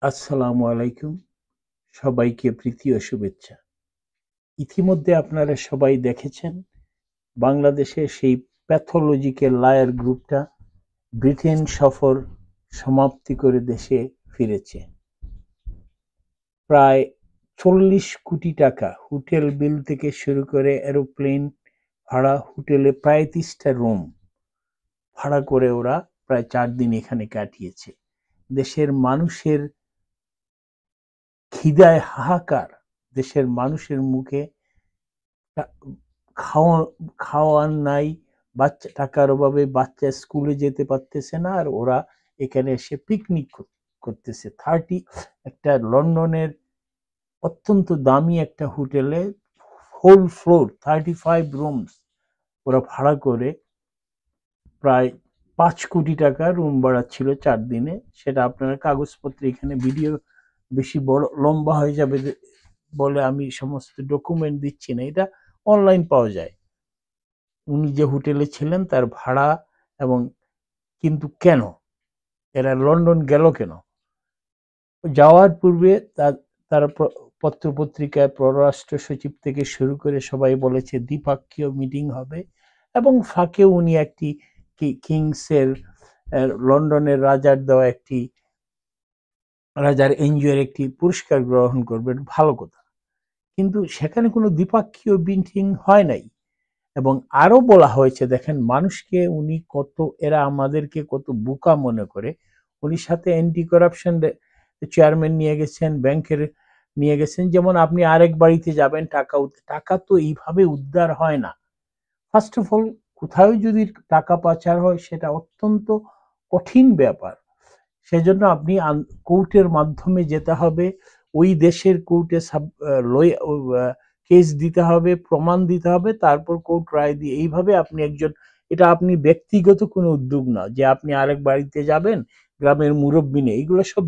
আসসালামু আলাইকুম। সবাইকে প্রীতি ও শুভেচ্ছা। ইতিমধ্যে আপনারা সবাই দেখেছেন বাংলাদেশে সেই প্যাথোলজিক্যাল লায়ার গ্রুপটা ব্রিটেন সফর সমাপ্তি করে দেশে ফিরেছে। প্রায় ৪০ কোটি টাকা হোটেল বিল থেকে শুরু করে এরোপ্লেন ভাড়া, হোটেলে প্রায় ৩০টা রুম ভাড়া করে ওরা প্রায় ৪ দিন এখানে কাটিয়েছে। দেশের মানুষের খিদায় হাহাকার, দেশের মানুষের মুখে খাওয়া খাওয়ার নাই, বাচ্চা টাকার অভাবে বাচ্চা স্কুলে যেতে পারতেছে না, আর ওরা এখানে এসে পিকনিক করতেছে। একটা লন্ডনের অত্যন্ত দামি একটা হোটেলে হোল ফ্লোর 35 রুমস ওরা ভাড়া করে প্রায় ৫ কোটি টাকা রুম ভাড়া ছিল ৪ দিনে। সেটা আপনারা কাগজপত্রে, এখানে ভিডিও বেশি বড় লম্বা হয়ে যাবে বলে আমি সমস্ত ডকুমেন্ট দিচ্ছি না, এটা অনলাইন পাওয়া যায়। উনি যে হোটেলে ছিলেন তার ভাড়া এবং কিন্তু কেন এরা লন্ডন গেল কেন? যাওয়ার পূর্বে তারা পত্রপত্রিকায় পররাষ্ট্র সচিব থেকে শুরু করে সবাই বলেছে দ্বিপাক্ষীয় মিটিং হবে এবং ফাঁকে উনি একটি কিংসের লন্ডনের রাজার দেওয়া একটি রাজার এনজিওর একটি পুরস্কার গ্রহণ করবেন, ভালো কথা। কিন্তু সেখানে কোনো দ্বিপাক্ষীয় মিটিং হয় নাই। এবং আরো বলা হয়েছে, দেখেন মানুষকে উনি কত, এরা আমাদেরকে কত বোকা মনে করে। উনি সাথে অ্যান্টি কারাপশন চেয়ারম্যান নিয়ে গেছেন, ব্যাংকের নিয়ে গেছেন। যেমন আপনি আরেক বাড়িতে যাবেন, টাকা তো এইভাবে উদ্ধার হয় না। ফার্স্ট অফ অল, কোথাও যদি টাকা পাচার হয় সেটা অত্যন্ত কঠিন ব্যাপার। সেজন্য আপনি কোর্টের মাধ্যমে যেতে হবে, ওই দেশের কোর্টে কেস দিতে হবে, প্রমাণ দিতে হবে, তারপর কোর্ট রায় দিয়ে। এইভাবে আপনি এটা আপনি ব্যক্তিগত কোনো উদ্যোগ না যে আপনি আরেক বাড়িতে যাবেন গ্রামের মুরব্বী নিয়ে। এগুলো সব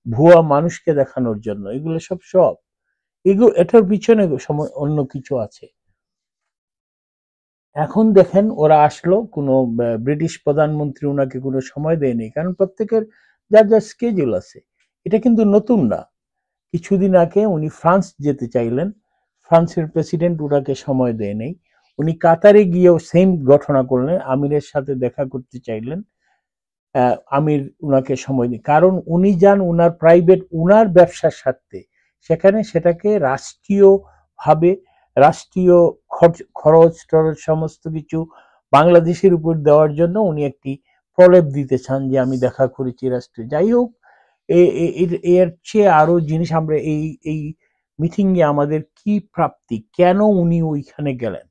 ভুয়া মানুষকে দেখানোর জন্য, এগুলো এটার পিছনে অন্য কিছু আছে। এখন দেখেন ওরা আসলো, কোনো ব্রিটিশ প্রধানমন্ত্রী ওনাকে কোনো সময় দেয়নি, কারণ প্রত্যেকের যার যার স্কেডিউল আছে। এটা কিন্তু নতুন না। কিছুদিন আগে উনি ফ্রান্স যেতে চাইলেন, ফ্রান্সের প্রেসিডেন্ট ওনাকে সময় দেয় নেই। উনি কাতারে গিয়েও সেম ঘটনা করলেন, আমিরের সাথে দেখা করতে চাইলেন, আমির উনাকে সময় দেয়, কারণ উনি যান উনার প্রাইভেট, উনার ব্যবসার স্বার্থে। সেটাকে রাষ্ট্রীয়ভাবে, রাষ্ট্রীয় খরচ টরচ সমস্ত কিছু বাংলাদেশের উপর দেওয়ার জন্য উনি একটি প্রলেপ দিতে চান যে আমি দেখা করেছি রাষ্ট্রে। যাই হোক, এর চেয়ে আরো জিনিস, আমরা এই মিটিং এ আমাদের কি প্রাপ্তি, কেন উনি ওইখানে গেলেন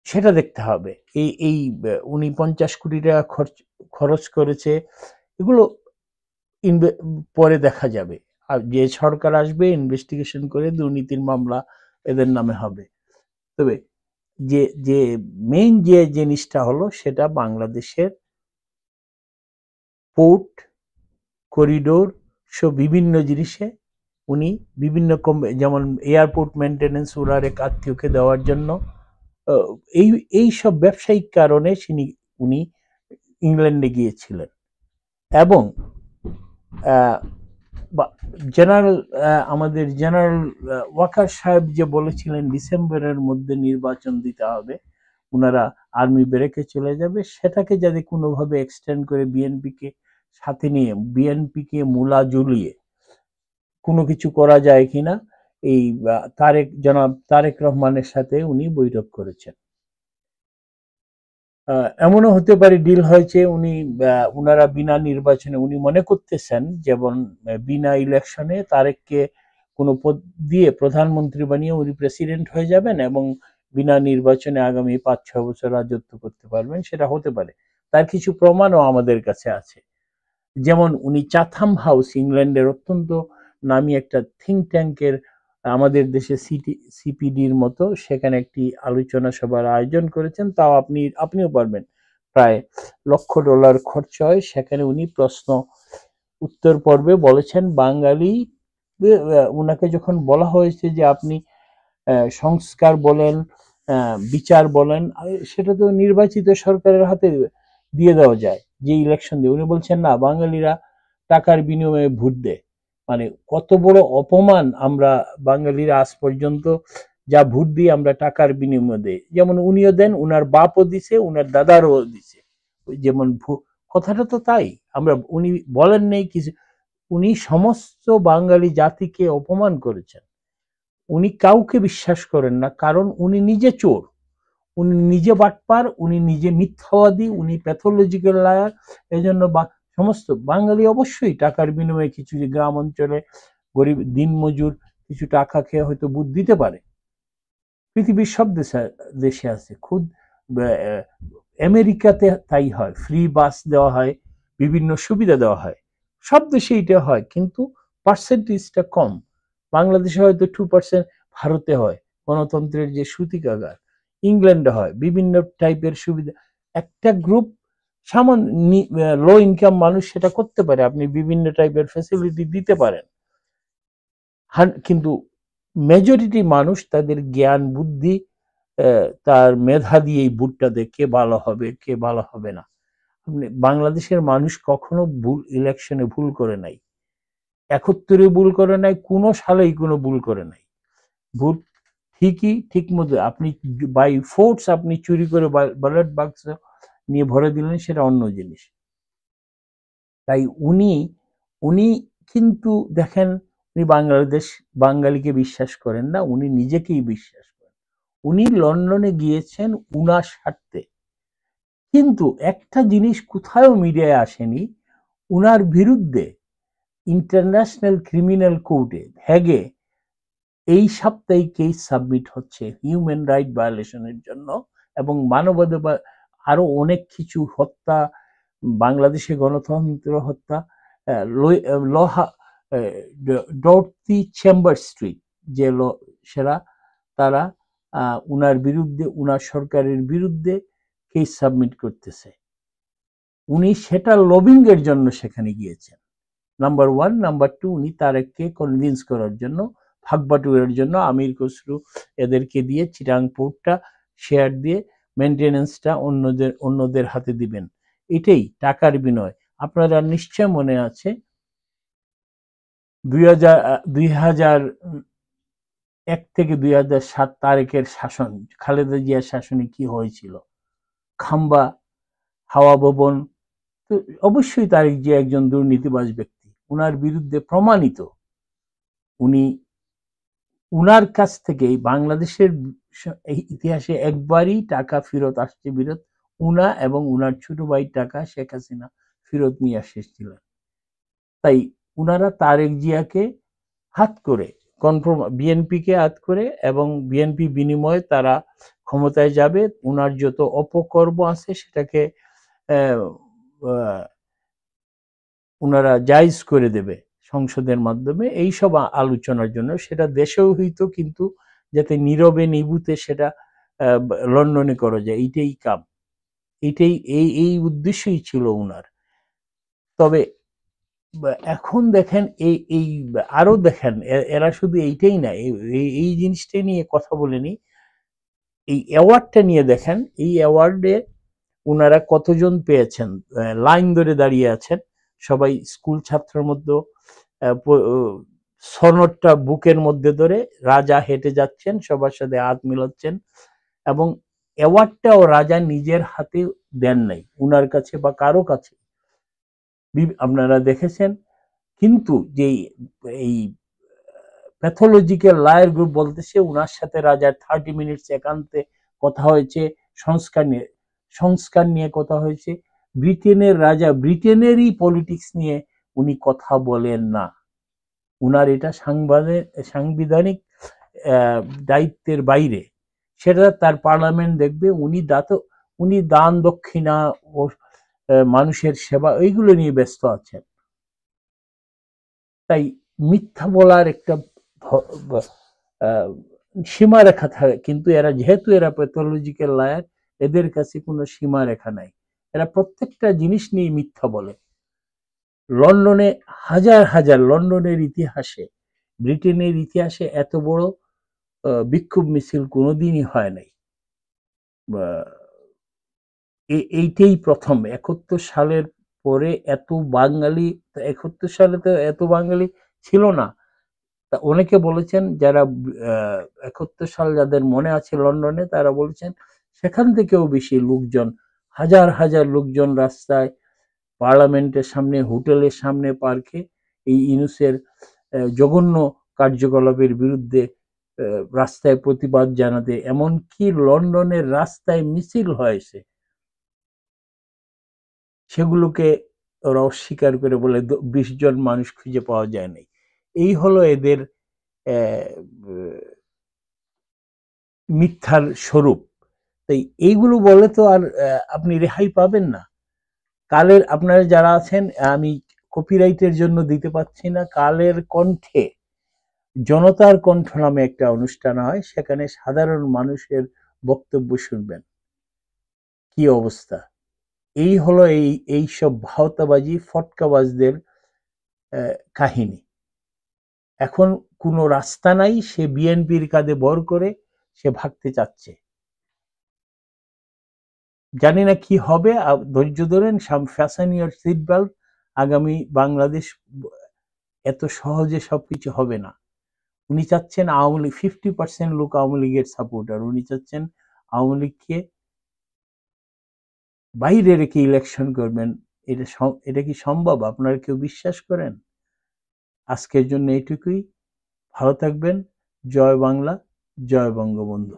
সেটা দেখতে হবে। এই উনি 50 কোটি টাকা খরচ করেছে, এগুলো পরে দেখা যাবে। আর যে সরকার আসবে ইনভেস্টিগেশন করে দুর্নীতির মামলা এদের নামে হবে। তবে যে যে মেইন যে জিনিসটা হলো, সেটা বাংলাদেশের পোর্ট করিডোর সব বিভিন্ন জিনিসে উনি বিভিন্ন যেমন এয়ারপোর্ট মেনটেনেন্স ওনার এক আত্মীয়কে দেওয়ার জন্য, এই এই সব ব্যবসায়িক কারণে উনি ইংল্যান্ডে গিয়েছিলেন। এবং আমাদের জেনারেল ওয়াকার সাহেব যে বলেছিলেন ডিসেম্বরের মধ্যে নির্বাচন দিতে হবে, ওনারা আর্মি ব্রেকে চলে যাবে, সেটাকে যদি কোনোভাবে এক্সটেন্ড করে বিএনপিকে সাথে নিয়ে, বিএনপিকে মূলা ঝুলিয়ে কোনো কিছু করা যায় কিনা, এই জনাব তারেক রহমানের সাথে উনি বৈঠক করেছেন। এমনও হতে পারে ডিল হয়েছে, উনারা বিনা নির্বাচনে, উনি মনে করতেছেন যেমন বিনা ইলেকশনে তারেককে কোনো পদ দিয়ে প্রধানমন্ত্রী বানিয়ে উনি প্রেসিডেন্ট হয়ে যাবেন এবং বিনা নির্বাচনে আগামী ৫-৬ বছর রাজত্ব করতে পারবেন। সেটা হতে পারে, তার কিছু প্রমাণও আমাদের কাছে আছে। যেমন উনি চাথাম হাউস, ইংল্যান্ডের অত্যন্ত নামী একটা থিঙ্ক ট্যাঙ্কের, আমাদের দেশে সিপিডির মতো, সেখানে একটি আলোচনা সভার আয়োজন করেছেন। তাও আপনিও পারবেন, প্রায় $1,00,000 খরচ হয়। সেখানে উনি প্রশ্ন উত্তর পর্বে বলেছেন, বাঙালি উনাকে যখন বলা হয়েছে যে আপনি সংস্কার বলেন, বিচার বলেন, সেটা তো নির্বাচিত সরকারের হাতে দিয়ে দেওয়া যায়, যে ইলেকশন দিয়ে। উনি বলছেন না, বাঙালিরা টাকার বিনিময়ে ভোট দেয়। মানে কত বড় অপমান আমরা বাঙালিরা আজ পর্যন্ত যা ভোট দিই আমরা টাকার বিনিময়ে দেই। যেমন উনিও দেন, উনার বাপও দিছে, উনার দাদারও দিছে। যেমন কথাটা তো তাই। আমরা উনি বলেন নেই কিছু, উনি সমস্ত বাঙালি জাতিকে অপমান করেছেন। উনি কাউকে বিশ্বাস করেন না, কারণ উনি নিজে চোর, উনি নিজে বাটপার, উনি নিজে মিথ্যাবাদী, উনি প্যাথোলজিক্যাল লায়ার। এজন্য সমস্ত বাঙালি অবশ্যই টাকার বিনিময়ে কিছু গ্রাম অঞ্চলে গরিব দিনমজুর কিছু টাকা খেয়ে হয়তো ভোট দিতে পারে। পৃথিবীর সব দেশে আছে, খুদ আমেরিকাতে তাই হয়, ফ্রি বাস দেওয়া হয়, বিভিন্ন সুবিধা দেওয়া হয়, সব দেশে এটা হয়, কিন্তু পার্সেন্টেজটা কম। বাংলাদেশে হয়তো 2%, ভারতে হয় গণতন্ত্রের যে সূতিকাগার, ইংল্যান্ডে হয় বিভিন্ন টাইপের সুবিধা। একটা গ্রুপ সামান্য লো ইনকাম মানুষ সেটা করতে পারে, আপনি বিভিন্ন টাইপের ফ্যাসিলিটি দিতে পারেন, কিন্তু মেজরিটি মানুষ তাদের জ্ঞান বুদ্ধি তার মেধা দিয়ে এই ভোটটা দেয় কে ভালো হবে কে ভালো হবে না। বাংলাদেশের মানুষ কখনো ভুল ইলেকশনে ভুল করে নাই, 71-এ ভুল করে নাই, কোনো সালেই কোনো ভুল করে নাই। ভোট ঠিকই ঠিক মতো আপনি বাই ফোর্স আপনি চুরি করে ব্যালট বাক্স নিয়ে ভরে দিলেন, সেটা অন্য জিনিস। তাই উনি উনি কিন্তু দেখেন, উনি বাঙালিকে বিশ্বাস করেন না, উনি নিজেকেই বিশ্বাস করেন। উনি লন্ডনে গিয়েছেন উনার স্বার্থে, কিন্তু একটা জিনিস কোথাও মিডিয়ায় আসেনি, উনার বিরুদ্ধে ইন্টারন্যাশনাল ক্রিমিনাল কোর্টে হেগে এই সপ্তাহে কেস সাবমিট হচ্ছে হিউম্যান রাইট ভায়োলেশনের জন্য, এবং মানবাধিকার আরো অনেক কিছু হত্যা, বাংলাদেশে গণতন্ত্র হত্যা, লোহা ডর্তি চেম্বার স্ট্রিট যে সেরা তারা উনার বিরুদ্ধে, উনার সরকারের বিরুদ্ধে কেস সাবমিট করতেছে। উনি সেটা লবিং এর জন্য সেখানে গিয়েছেন, নাম্বার 1। নাম্বার 2, উনি তারেককে কনভিন্স করার জন্য, ভাগবাটুরের জন্য, আমির খসরু এদেরকে দিয়ে চিটাং পোর্টটা শেয়ার দিয়ে মেনটেনেন্সটা অন্যদের হাতে দিবেন, এটাই টাকার বিনিময়। আপনারা নিশ্চয় মনে আছে 2001 থেকে 2007 তারেকের শাসন, খালেদা জিয়ার শাসনে কি হয়েছিল, খাম্বা, হাওয়া ভবন। তো অবশ্যই তারেক জিয়া একজন দুর্নীতিবাজ ব্যক্তি, উনার বিরুদ্ধে প্রমাণিত। উনার কাছ থেকেই বাংলাদেশের ইতিহাসে একবারই টাকা ফেরত আসছে, উনা এবং উনার ছোট ভাইয়ের টাকা শেখ হাসিনা ফেরত নিয়ে এসেছিলেন। তাই উনারা তারেক জিয়াকে হাত করে বিএনপিকে হাত করে, এবং বিএনপি বিনিময়ে তারা ক্ষমতায় যাবে, উনার যত অপকর্ম আছে সেটাকে উনারা জায়েজ করে দেবে সংসদের মাধ্যমে, এইসব আলোচনার জন্য। সেটা দেশেও হইতো, কিন্তু যাতে নীরবে নিভৃতে সেটা লন্ডনে করা যায়, এইটাই কাম, এইটাই এই উদ্দেশ্যই ছিল উনার। তবে এখন দেখেন এই আরো দেখেন, এরা শুধু এইটাই না, এই জিনিসটা নিয়ে কথা বলেনি, এই অ্যাওয়ার্ডটা নিয়ে দেখেন, এই অ্যাওয়ার্ডে উনারা কতজন পেয়েছেন, লাইন ধরে দাঁড়িয়ে আছেন সবাই, স্কুল ছাত্রের মধ্যে সনদটা বুকের মধ্যে ধরে রাজা হেঁটে যাচ্ছেন, সবার সাথে হাত মিলাচ্ছেন, এবং অ্যাওয়ার্ডটাও রাজা নিজের হাতে দেন নাই উনার কাছে বা কারো কাছে, আপনারা দেখেছেন। কিন্তু যে এই প্যাথোলজিক্যাল লায়ার গ্রুপ বলতেছে উনার সাথে রাজার 30 মিনিটস একান্তে কথা হয়েছে, সংস্কার নিয়ে কথা হয়েছে। ব্রিটেনের রাজা, ব্রিটেনেরই পলিটিক্স নিয়ে উনি কথা বলেন না, উনার এটা সাংবিধানিক দায়িত্বের বাইরে, সেটা তার পার্লামেন্ট দেখবে। উনি দান দক্ষিণা ও মানুষের সেবা এইগুলো নিয়ে ব্যস্ত আছেন। তাই মিথ্যা বলার একটা সীমারেখা থাকে, কিন্তু যেহেতু এরা প্যাথোলজিক্যাল লায়ার, এদের কাছে কোনো সীমারেখা নাই, এরা প্রত্যেকটা জিনিস নিয়ে মিথ্যা বলে। লন্ডনে হাজার হাজার, লন্ডনের ইতিহাসে, ব্রিটেনের ইতিহাসে এত বড় বিক্ষোভ মিছিল কোনোদিনই হয় নাই। এইটাই প্রথম, 71 সালের পরে এত বাঙালি, 71 সালে তো এত বাঙালি ছিল না। তা অনেকে বলেছেন, যারা 71 সাল যাদের মনে আছে লন্ডনে, তারা বলেছেন সেখান থেকেও বেশি লোকজন, হাজার হাজার লোকজন রাস্তায়, পার্লামেন্টের সামনে, হোটেলের সামনে, পার্কে এই ইউনূসের জঘন্য কার্যকলাপের বিরুদ্ধে রাস্তায় প্রতিবাদ জানাতে, এমনকি লন্ডনের রাস্তায় মিছিল হয়েছে, সেগুলোকে ওরা অস্বীকার করে বলে 20 জন মানুষ খুঁজে পাওয়া যায় নাই। এই হলো এদের মিথ্যার স্বরূপ। তাই এইগুলো বলে তো আর আপনি রেহাই পাবেন না। কালের, আপনারা যারা আছেন, আমি কপিরাইটের জন্য দিতে পারছি না, কালের কণ্ঠে, জনতার কণ্ঠ নামে একটা অনুষ্ঠান হয়, সেখানে সাধারণ মানুষের বক্তব্য শুনবেন। কি অবস্থা! এই হলো এই সব ভাওতাবাজি, ফটকাবাজদের কাহিনী। এখন কোনো রাস্তা নাই, সে বিএনপির কাঁধে ভর করে সে ভাগতে চাচ্ছে। জানি না কি হবে, ধৈর্য ধরেন, ফ্যাশন ইউর সিট বেল্ট। আগামী বাংলাদেশ এত সহজে সবকিছু হবে না। উনি চাচ্ছেন আওয়ামী লীগ, 50% লোক আওয়ামী লীগের সাপোর্টার, উনি চাচ্ছেন আওয়ামী লীগকে বাইরে রেখে ইলেকশন করবেন। এটা কি সম্ভব? আপনারা কেউ বিশ্বাস করেন? আজকের জন্য এইটুকুই। ভালো থাকবেন। জয় বাংলা, জয় বঙ্গবন্ধু।